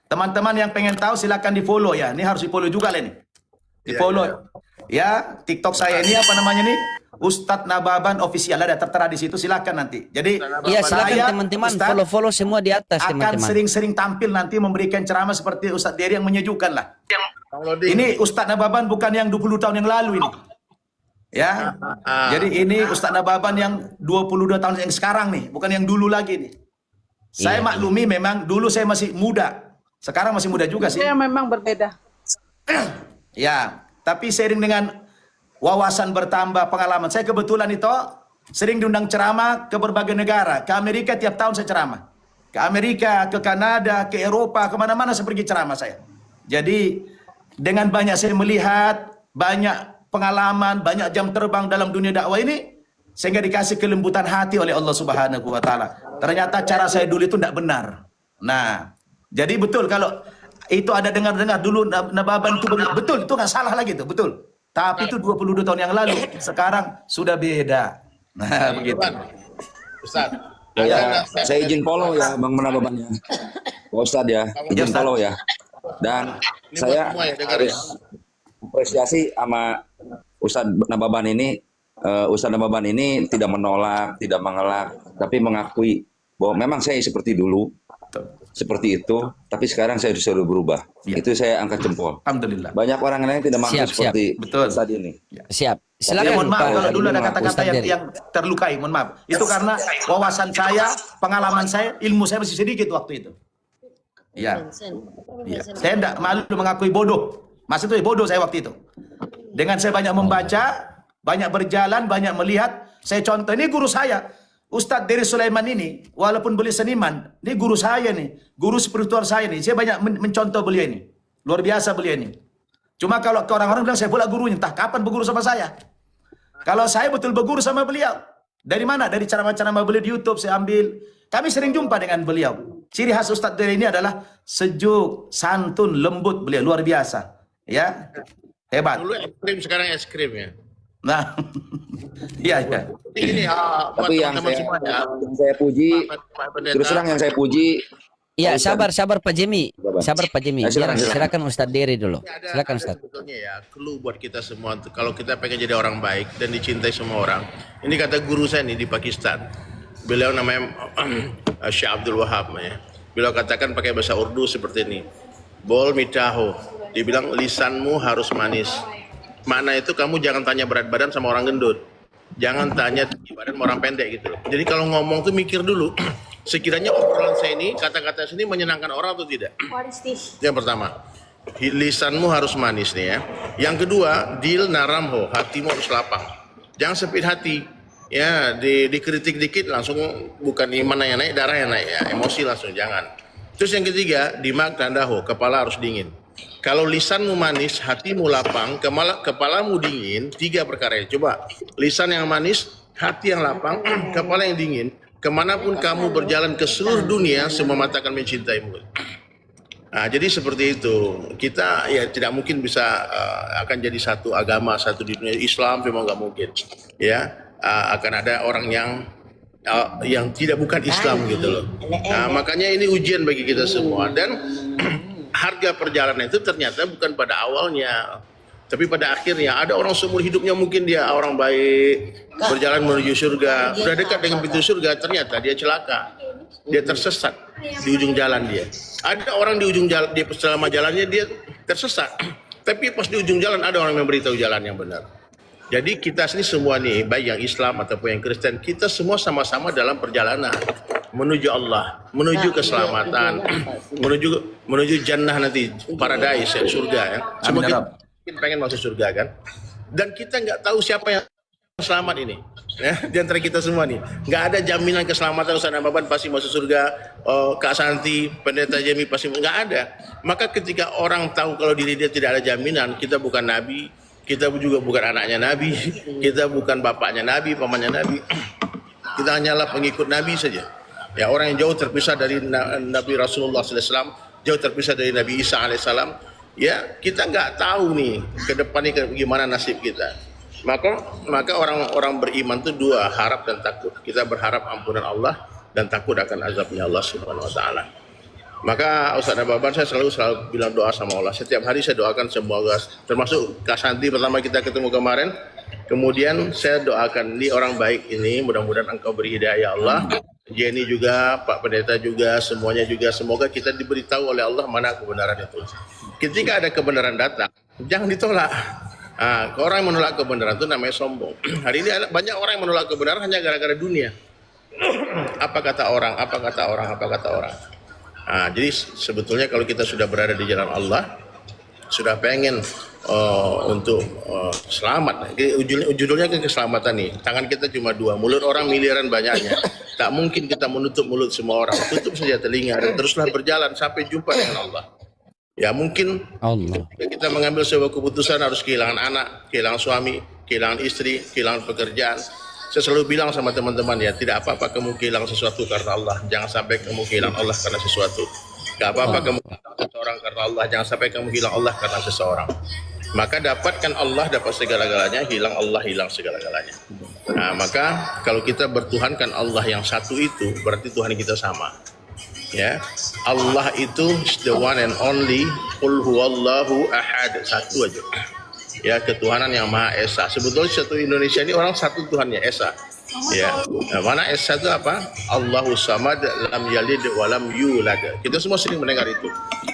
Teman-teman yang pengen tahu silakan di follow ya. Ini harus di follow juga lah ini. Di follow ya. TikTok saya ini apa namanya nih? Ustadz Nababan Official, ada tertera di situ, silakan nanti. Jadi Iya, silakan saya, teman-teman Ustadz, follow semua di atas akan teman-teman. sering-sering tampil nanti memberikan ceramah seperti Ustadz Dery yang menyejukkan lah. Ini Ustadz Nababan bukan yang 20 tahun yang lalu ini. Ya. Jadi ini Ustadz Nababan yang 22 tahun yang sekarang nih, bukan yang dulu lagi nih. Saya maklumi memang dulu saya masih muda. Sekarang masih muda juga sih. Saya memang berbeda. Ya, tapi seiring dengan wawasan bertambah, pengalaman. Saya kebetulan itu sering diundang ceramah ke berbagai negara. Ke Amerika tiap tahun saya ceramah. Ke Amerika, ke Kanada, ke Eropa, kemana-mana saya pergi ceramah saya. Jadi dengan banyak saya melihat, banyak pengalaman, banyak jam terbang dalam dunia dakwah ini, sehingga dikasih kelembutan hati oleh Allah Subhanahu wa Ta'ala. Ternyata cara saya dulu itu tidak benar. Nah, jadi betul kalau itu ada dengar-dengar dulu Nababan itu betul, itu nggak salah lagi tuh, betul. Tapi itu 22 tahun yang lalu, sekarang sudah beda. Nah, begitu. Ustaz, saya izin follow ya Bang Nababannya. Pak Ustadz ya, izin follow ya. Dan ini saya buat semua ya, dengar harus ya. apresiasi sama Ustadz Nababan ini. Ustadz Nababan ini tidak menolak, tidak mengelak, tapi mengakui bahwa memang saya seperti dulu, seperti itu, tapi sekarang saya sudah berubah. Itu saya angkat jempol. Alhamdulillah. Banyak orang lain tidak mampu Siap, seperti Betul. Ustadz ini. Siap. Ya, Silakan mohon maaf Pak kalau dulu ada kata-kata Ustadz Dery. yang terlukai, mohon maaf. Itu karena wawasan saya, pengalaman saya, ilmu saya masih sedikit waktu itu. Ya. Saya tidak malu mengakui bodoh. Mas itu bodoh saya waktu itu. Dengan saya banyak membaca, banyak berjalan, banyak melihat. Saya contoh, ini guru saya. Ustadz Dery Sulaiman ini, walaupun beliau seniman, ini guru saya nih. Guru spiritual saya nih. Saya banyak mencontoh beliau ini. Luar biasa beliau ini. Cuma kalau ke orang-orang bilang saya pula gurunya, entah kapan berguru sama saya. Kalau saya betul berguru sama beliau. Dari mana? Dari ceramah-ceramah beliau di YouTube saya ambil. Kami sering jumpa dengan beliau. Ciri khas Ustadz Dery ini adalah sejuk, santun, lembut beliau. Luar biasa. Ya, hebat. Dulu es krim, sekarang es krim ya. Nah, iya, iya. Ini buat Tapi yang teman-teman semua ya. saya puji, Pak Pendeta, terus terang yang saya puji, Iya, sabar Pak Jemi. Sabar Pak Jemi. Silakan, Silakan Ustadz Dery dulu. ada- Silakan ada Ustadz. sebetulnya ya clue buat kita semua kalau kita pengen jadi orang baik dan dicintai semua orang. Ini kata guru saya nih di Pakistan. Beliau namanya Syekh Abdul Wahab ya. Beliau katakan pakai bahasa Urdu seperti ini. Bol mitaho. Dia bilang lisanmu harus manis. Mana itu kamu jangan tanya berat badan sama orang gendut. Jangan tanya tinggi badan sama orang pendek gitu loh. Jadi kalau ngomong tuh mikir dulu. Sekiranya obrolan saya ini, kata-kata saya ini menyenangkan orang atau tidak. Itu yang pertama. Lisanmu harus manis nih ya. Yang kedua, dil naramho, hatimu harus lapang. Jangan sempit hati. Ya, dikritik dikit langsung bukan iman yang naik, darah yang naik ya. Emosi langsung jangan. Terus yang ketiga, dimak tandaho, kepala harus dingin. Kalau lisanmu manis, hatimu lapang, kepalamu dingin, 3 perkara ini. Coba, lisan yang manis, hati yang lapang, kepala yang dingin. Kemanapun kamu berjalan ke seluruh dunia, semua mata akan mencintaimu. Nah, jadi seperti itu. Kita ya tidak mungkin bisa akan jadi satu agama, satu di dunia Islam, memang nggak mungkin. Ya, akan ada orang yang tidak bukan Islam gitu loh. Nah, makanya ini ujian bagi kita semua dan harga perjalanan itu ternyata bukan pada awalnya, tapi pada akhirnya. Ada orang seumur hidupnya mungkin dia orang baik, berjalan menuju surga, sudah dekat dengan pintu surga, ternyata dia celaka, dia tersesat di ujung jalan dia. Ada orang di ujung jalan, dia selama jalannya dia tersesat, tapi pas di ujung jalan ada orang yang memberitahu jalan yang benar. Jadi kita sini semua nih, baik yang Islam ataupun yang Kristen, kita semua sama-sama dalam perjalanan menuju Allah, menuju keselamatan, menuju jannah nanti, paradise, ya, surga ya. Semua kita pengen masuk surga kan. Dan kita nggak tahu siapa yang selamat ini. Ya, di antara kita semua nih, nggak ada jaminan keselamatan. Ustaz Nababan pasti masuk surga, Kak Santi, Pendeta Jemi pasti nggak ada. Maka ketika orang tahu kalau diri dia tidak ada jaminan, kita bukan nabi, kita juga bukan anaknya nabi, kita bukan bapaknya nabi, pamannya nabi, kita hanyalah pengikut nabi saja. Ya, orang yang jauh terpisah dari Nabi Rasulullah SAW, jauh terpisah dari Nabi Isa AS. Ya, kita nggak tahu nih ke depan ini gimana nasib kita. Maka orang-orang beriman itu 2, harap dan takut. Kita berharap ampunan Allah dan takut akan azabnya Allah Subhanahu wa taala. Maka Ustaz Nababan saya selalu bilang doa sama Allah. Setiap hari saya doakan semoga, termasuk Kak Santi pertama kita ketemu kemarin. Kemudian saya doakan ini orang baik ini, mudah-mudahan engkau beri hidayah ya Allah. Jenny juga, Pak Pendeta juga, semuanya juga. Semoga kita diberitahu oleh Allah mana kebenaran itu. Ketika ada kebenaran datang, jangan ditolak. Orang yang menolak kebenaran itu namanya sombong. Hari ini banyak orang yang menolak kebenaran hanya gara-gara dunia. Apa kata orang, apa kata orang, apa kata orang. Jadi sebetulnya kalau kita sudah berada di jalan Allah, sudah pengen untuk selamat. Judulnya kan keselamatan nih. Tangan kita cuma dua, mulut orang miliaran banyaknya. Tak mungkin kita menutup mulut semua orang. Tutup saja telinga dan teruslah berjalan sampai jumpa dengan Allah. Ya mungkin Allah. kita mengambil sebuah keputusan harus kehilangan anak, kehilangan suami, kehilangan istri, kehilangan pekerjaan. Saya selalu bilang sama teman-teman ya, tidak apa-apa kamu kehilangan sesuatu karena Allah. Jangan sampai kamu kehilangan Allah karena sesuatu. Gak apa-apa kamu kehilangan seseorang karena Allah. Jangan sampai kamu hilang Allah karena seseorang. Maka dapatkan Allah, dapat segala-galanya. Hilang Allah, hilang segala-galanya. Maka kalau kita bertuhankan Allah yang satu itu, berarti Tuhan kita sama. Ya, Allah itu the one and only. Qul huwallahu ahad. Satu aja. Ya, ketuhanan yang Maha Esa. Sebetulnya satu Indonesia ini orang satu Tuhannya, Esa. Ya, mana Esa itu apa? Allahu samad, lam yalid, walam yulad. Kita semua sering mendengar itu.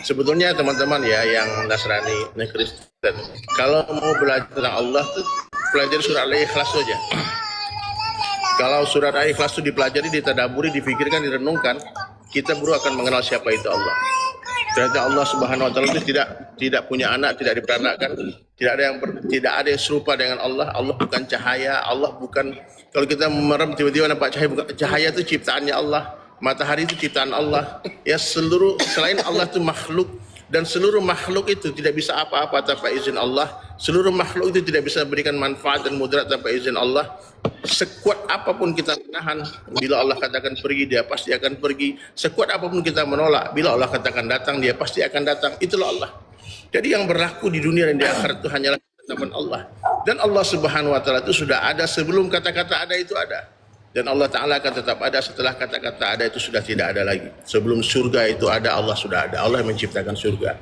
Sebetulnya teman-teman ya yang Nasrani, yang Kristen, kalau mau belajar tentang Allah tuh pelajari surat Al-Ikhlas saja. Kalau surat Al-Ikhlas itu dipelajari, ditadaburi, difikirkan, direnungkan, kita baru akan mengenal siapa itu Allah. Ternyata Allah Subhanahu wa taala itu tidak punya anak, tidak diperanakan, tidak ada yang serupa dengan Allah. Allah bukan cahaya, Allah bukan, kalau kita merem tiba-tiba nampak cahaya, bukan cahaya itu ciptaannya Allah, matahari itu ciptaan Allah. Ya, seluruh selain Allah itu makhluk, dan seluruh makhluk itu tidak bisa apa-apa tanpa izin Allah. Seluruh makhluk itu tidak bisa memberikan manfaat dan mudarat tanpa izin Allah. Sekuat apapun kita menahan, bila Allah katakan pergi, dia pasti akan pergi. Sekuat apapun kita menolak, bila Allah katakan datang, dia pasti akan datang. Itulah Allah. Jadi yang berlaku di dunia dan di akhirat itu hanyalah ketetapan Allah. Dan Allah Subhanahu wa taala itu sudah ada sebelum kata-kata ada itu ada. Dan Allah Ta'ala akan tetap ada setelah kata-kata ada itu sudah tidak ada lagi. Sebelum surga itu ada, Allah sudah ada. Allah yang menciptakan surga,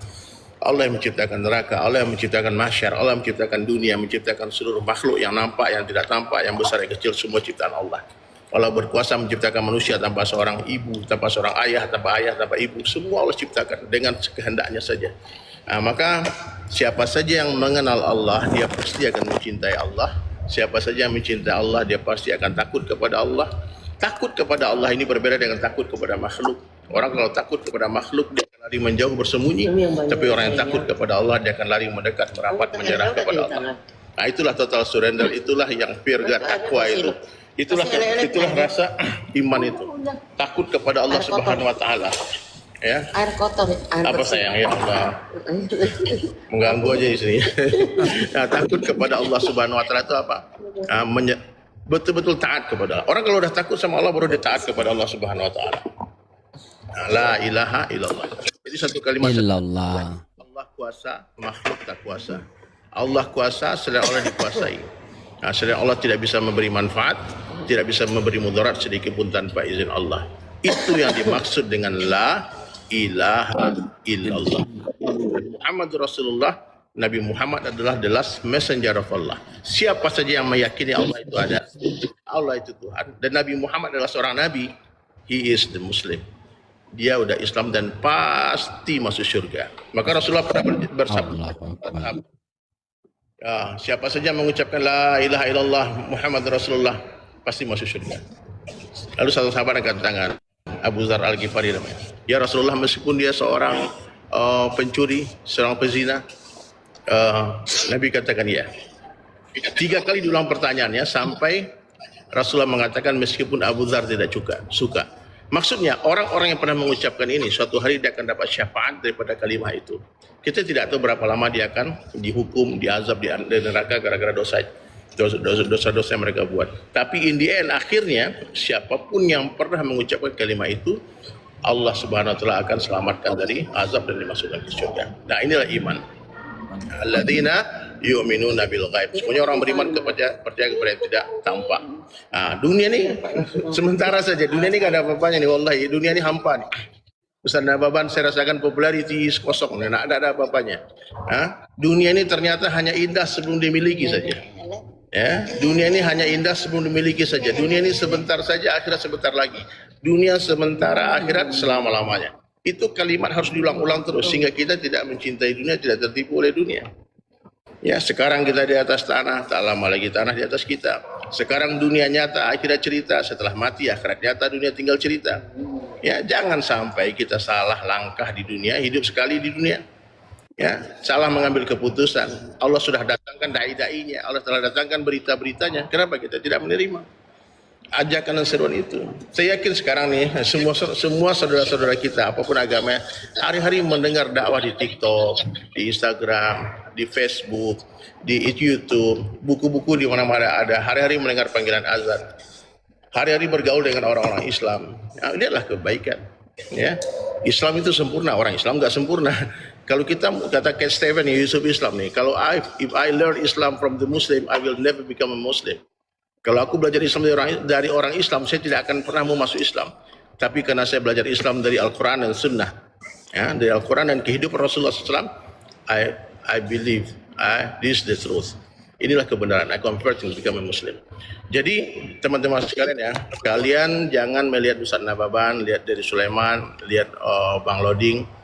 Allah yang menciptakan neraka, Allah yang menciptakan mahsyar, Allah yang menciptakan dunia, menciptakan seluruh makhluk yang nampak, yang tidak tampak, yang besar, yang kecil, semua ciptaan Allah. Allah berkuasa menciptakan manusia tanpa seorang ibu, tanpa seorang ayah, tanpa ibu. Semua Allah ciptakan dengan kehendaknya saja. Maka siapa saja yang mengenal Allah, dia pasti akan mencintai Allah. Siapa saja yang mencintai Allah, dia pasti akan takut kepada Allah. Takut kepada Allah ini berbeda dengan takut kepada makhluk. Orang kalau takut kepada makhluk, dia akan lari menjauh bersembunyi. Tapi orang yang takut kepada Allah, dia akan lari mendekat, merapat, menyerah kepada Allah. Nah, itulah total surrender, itulah yang fear God, takwa itu. Itulah rasa iman itu. Takut kepada Allah Subhanahu wa taala. Ya. Air kotor, apa sayang ya Allah, mengganggu aja di sini. Nah, takut kepada Allah Subhanahu wa taala itu apa? Betul-betul taat kepada Allah. Orang kalau udah takut sama Allah baru dia taat kepada Allah Subhanahu wa taala. La ilaha illallah. Jadi satu kalimat Illallah. Allah kuasa, makhluk tak kuasa. Allah kuasa, selain Allah dikuasai. Nah, selain Allah tidak bisa memberi manfaat, tidak bisa memberi mudarat sedikit pun tanpa izin Allah. Itu yang dimaksud dengan la ilaha illallah. Muhammad Rasulullah, Nabi Muhammad adalah the last messenger of Allah. Siapa saja yang meyakini Allah itu ada, Allah itu Tuhan, dan Nabi Muhammad adalah seorang Nabi, he is the Muslim. Dia udah Islam dan pasti masuk surga. Maka Rasulullah pernah bersabda, siapa saja mengucapkan la ilaha illallah Muhammad Rasulullah pasti masuk surga. Lalu satu sahabat angkat tangan, Abu Dzar Al-Ghifari namanya. Ya Rasulullah, meskipun dia seorang pencuri, seorang pezina, Nabi katakan ya. 3 kali diulang pertanyaannya sampai Rasulullah mengatakan meskipun Abu Dzar tidak suka. Maksudnya orang-orang yang pernah mengucapkan ini suatu hari dia akan dapat syafaat daripada kalimah itu. Kita tidak tahu berapa lama dia akan dihukum, diazab di neraka gara-gara dosa-dosa yang mereka buat. Tapi in the end, akhirnya siapapun yang pernah mengucapkan kalimah itu, Allah Subhanahu wa taala akan selamatkan dari azab dan dimasukkan ke surga. Nah, inilah iman. Alladzina yu'minuna bil ghaib. Semuanya orang beriman percaya kepada yang tidak tampak. Dunia ini sementara saja. Dunia ini enggak ada apa-apanya nih, wallahi. Dunia ini hampa nih. Ustaz Nababan saya rasakan popularity is kosong, tidak ada apa-apanya. Dunia ini ternyata hanya indah sebelum dimiliki saja. Ya, dunia ini hanya indah sebelum dimiliki saja. Dunia ini sebentar saja, akhirat sebentar lagi. Dunia sementara, akhirat selama-lamanya. Itu kalimat harus diulang-ulang terus sehingga kita tidak mencintai dunia, tidak tertipu oleh dunia. Ya, sekarang kita di atas tanah, tak lama lagi tanah di atas kita. Sekarang dunia nyata, akhirat cerita. Setelah mati, akhirat nyata, dunia tinggal cerita. Ya, jangan sampai kita salah langkah di dunia, hidup sekali di dunia. Ya, salah mengambil keputusan. Allah sudah datangkan dai-dainya, Allah telah datangkan berita-beritanya. Kenapa kita tidak menerima ajakan dan seruan itu? Saya yakin sekarang nih semua saudara-saudara kita apapun agamanya hari-hari mendengar dakwah di TikTok, di Instagram, di Facebook, di YouTube, buku-buku di mana-mana ada. Hari-hari mendengar panggilan azan. Hari-hari bergaul dengan orang-orang Islam. Ya, ini adalah kebaikan. Ya, Islam itu sempurna, orang Islam nggak sempurna. Kalau kita kata Cat Stevens Yusuf Islam nih, kalau if I learn Islam from the Muslim, I will never become a Muslim. Kalau aku belajar Islam dari orang Islam, saya tidak akan pernah mau masuk Islam. Tapi karena saya belajar Islam dari Al-Quran dan Sunnah, ya, dari Al-Quran dan kehidupan Rasulullah SAW, I believe this is the truth. Inilah kebenaran. I convert to become a Muslim. Jadi teman-teman sekalian ya, kalian jangan melihat Ustaz Nababan, lihat dari Sulaiman, lihat Bang Loding.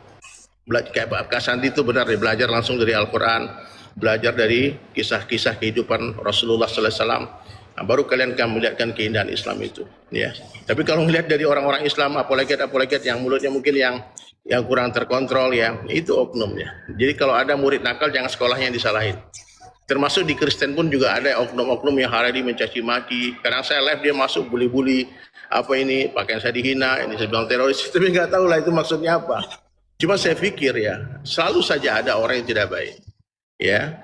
Kayak Pak Kasanti itu benar, belajar langsung dari Al-Quran, belajar dari kisah-kisah kehidupan Rasulullah SAW. Nah, baru kalian akan melihatkan keindahan Islam itu. Ya. Tapi kalau melihat dari orang-orang Islam, apologet yang mulutnya mungkin yang kurang terkontrol, ya, itu oknumnya. Jadi kalau ada murid nakal, jangan sekolahnya yang disalahin. Termasuk di Kristen pun juga ada oknum-oknum yang hari ini mencaci maki. Kadang saya live dia masuk bully-bully, apa ini, pakaian saya dihina, ini saya bilang teroris, tapi nggak tahu lah itu maksudnya apa. Cuma saya pikir ya, selalu saja ada orang yang tidak baik. Ya,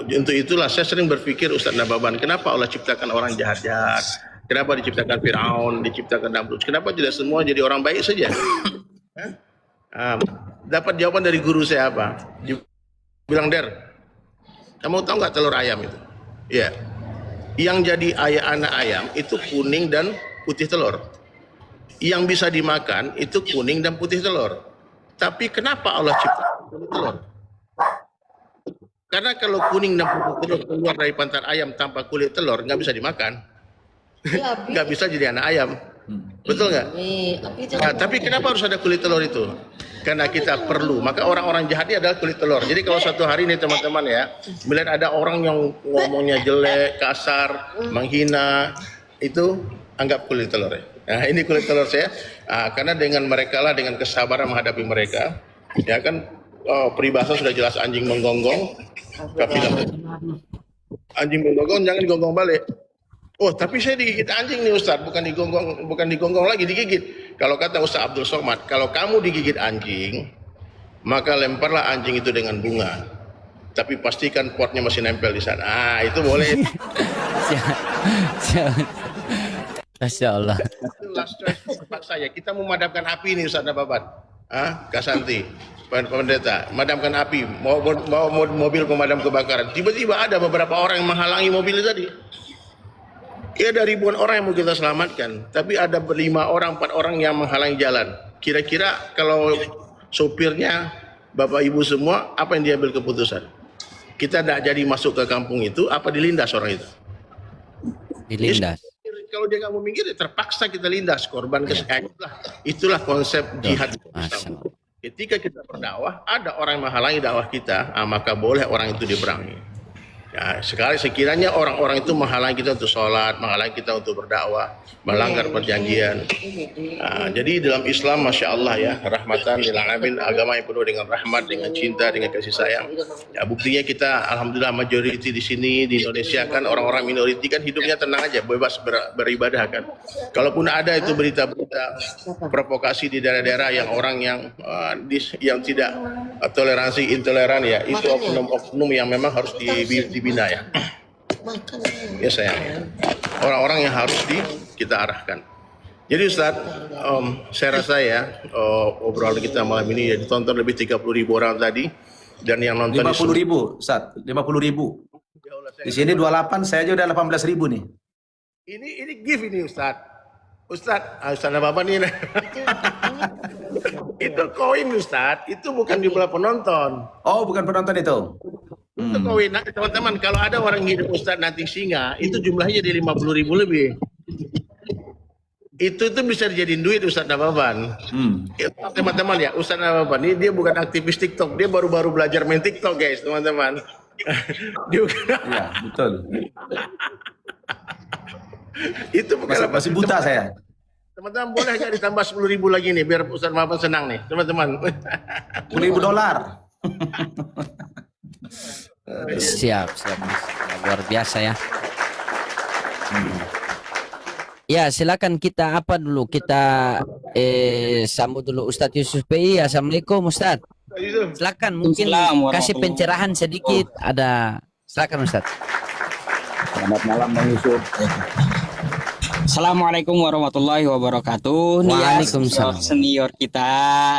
untuk itulah saya sering berpikir Ustaz Nababan, kenapa Allah ciptakan orang jahat-jahat? Kenapa diciptakan Firaun, diciptakan Namrud? Kenapa tidak semua jadi orang baik saja? Dapat jawaban dari guru saya apa? Bilang, Der, kamu tahu nggak telur ayam itu? Ya, yang jadi anak ayam itu kuning dan putih telur. Yang bisa dimakan itu kuning dan putih telur. Tapi kenapa Allah ciptakan kuning telur? Karena kalau kuning dan putih telur keluar dari pantat ayam tanpa kulit telur, nggak bisa dimakan. Nggak bisa jadi anak ayam. Betul nggak? Nah, tapi kenapa harus ada kulit telur itu? Karena kita perlu. Maka orang-orang jahat ini adalah kulit telur. Jadi kalau suatu hari ini teman-teman ya, melihat ada orang yang ngomongnya jelek, kasar, menghina, itu anggap kulit telur ya. Nah, ini kulit telur saya. Karena dengan mereka lah, dengan kesabaran menghadapi mereka, ya kan, peribahasa sudah jelas, anjing menggonggong, anjing menggonggong jangan digonggong balik. Oh, tapi saya digigit anjing nih Ustaz, bukan digonggong lagi, digigit. Kalau kata Ustaz Abdul Somad, kalau kamu digigit anjing, maka lemparlah anjing itu dengan bunga. Tapi pastikan potnya masih nempel di sana. Itu boleh. Masya Allah. Itulah tempat saya. Kita memadamkan api ini Ustaz Nababan. Kasanti, pendeta, madamkan api, bawa mobil pemadam kebakaran. Tiba-tiba ada beberapa orang yang menghalangi mobil tadi. Ya, ada ribuan orang yang mau kita selamatkan, tapi ada 5 orang, 4 orang yang menghalangi jalan. Kira-kira kalau sopirnya, Bapak Ibu semua, apa yang diambil keputusan? Kita tidak jadi masuk ke kampung itu, apa dilindas orang itu? Dilindas. Kalau dia nggak mau minggir, terpaksa kita lindas, korban kesekian. Itulah konsep jihad Islam. Ketika kita berdakwah, ada orang yang menghalangi dakwah kita, maka boleh orang itu diperangi. Ya, sekiranya orang-orang itu menghalangi kita untuk sholat, menghalangi kita untuk berdakwah, melanggar perjanjian. Jadi dalam Islam, Masya Allah ya, rahmatan lil alamin, agama yang penuh dengan rahmat, dengan cinta, dengan kasih sayang. Ya, buktinya kita, alhamdulillah, majority di sini di Indonesia kan orang-orang minority kan hidupnya tenang aja, bebas beribadah kan. Kalaupun ada itu berita-berita provokasi di daerah-daerah yang orang yang tidak toleransi, intoleran ya, itu oknum-oknum yang memang harus dibina ya. Ya sayang. Orang-orang yang harus kita arahkan. Jadi Ustaz, saya rasa ya obrolan kita malam ini ya ditonton lebih 30.000 orang tadi, dan yang nonton 50.000, Ustaz, 50.000. Di sini 28, saya aja udah 18.000 nih. Ini gift ini Ustaz. Ustaz Nababan ini. Itu koin Ustaz, itu bukan jumlah penonton. Oh, bukan penonton itu. Itu koin. Nah, teman-teman, kalau ada orang hidup Ustaz nanti singa, itu jumlahnya di 50.000 lebih. Itu bisa dijadiin duit Ustaz Nababan. Teman-teman ya, Ustaz Nababan ini dia bukan aktivis TikTok, dia baru-baru belajar main TikTok guys, teman-teman. Dia Iya, betul. itu bukan Masih buta saya. Teman-teman boleh nggak ditambah 10.000 lagi nih biar Ustaz Nababan senang nih, teman-teman. $10.000. Siap. Luar biasa ya. Ya, silakan kita apa dulu? Kita sambut dulu Ustadz Yusuf PI. Assalamualaikum Ustadz. Silakan mungkin kasih pencerahan sedikit. Silakan Ustadz. Selamat malam Bang Yusuf. Assalamualaikum warahmatullahi wabarakatuh. Waalaikumsalam. Senior kita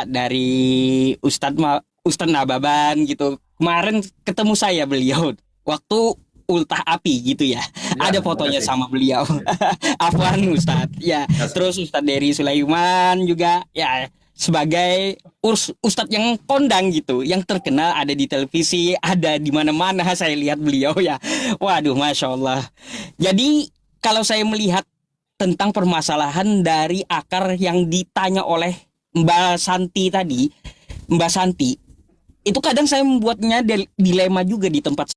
dari Ustadz Nababan gitu. Kemarin ketemu saya beliau waktu ultah api gitu ya. Ada fotonya sama beliau. Afwan Ustadz. Ya, terus Ustadz Dery Sulaiman juga ya sebagai Ustadz yang kondang gitu, yang terkenal ada di televisi, ada di mana-mana saya lihat beliau ya. Waduh, Masya Allah. Jadi kalau saya melihat tentang permasalahan dari akar yang ditanya oleh Mbak Santi tadi, Mbak Santi, itu kadang saya membuatnya dilema juga di tempat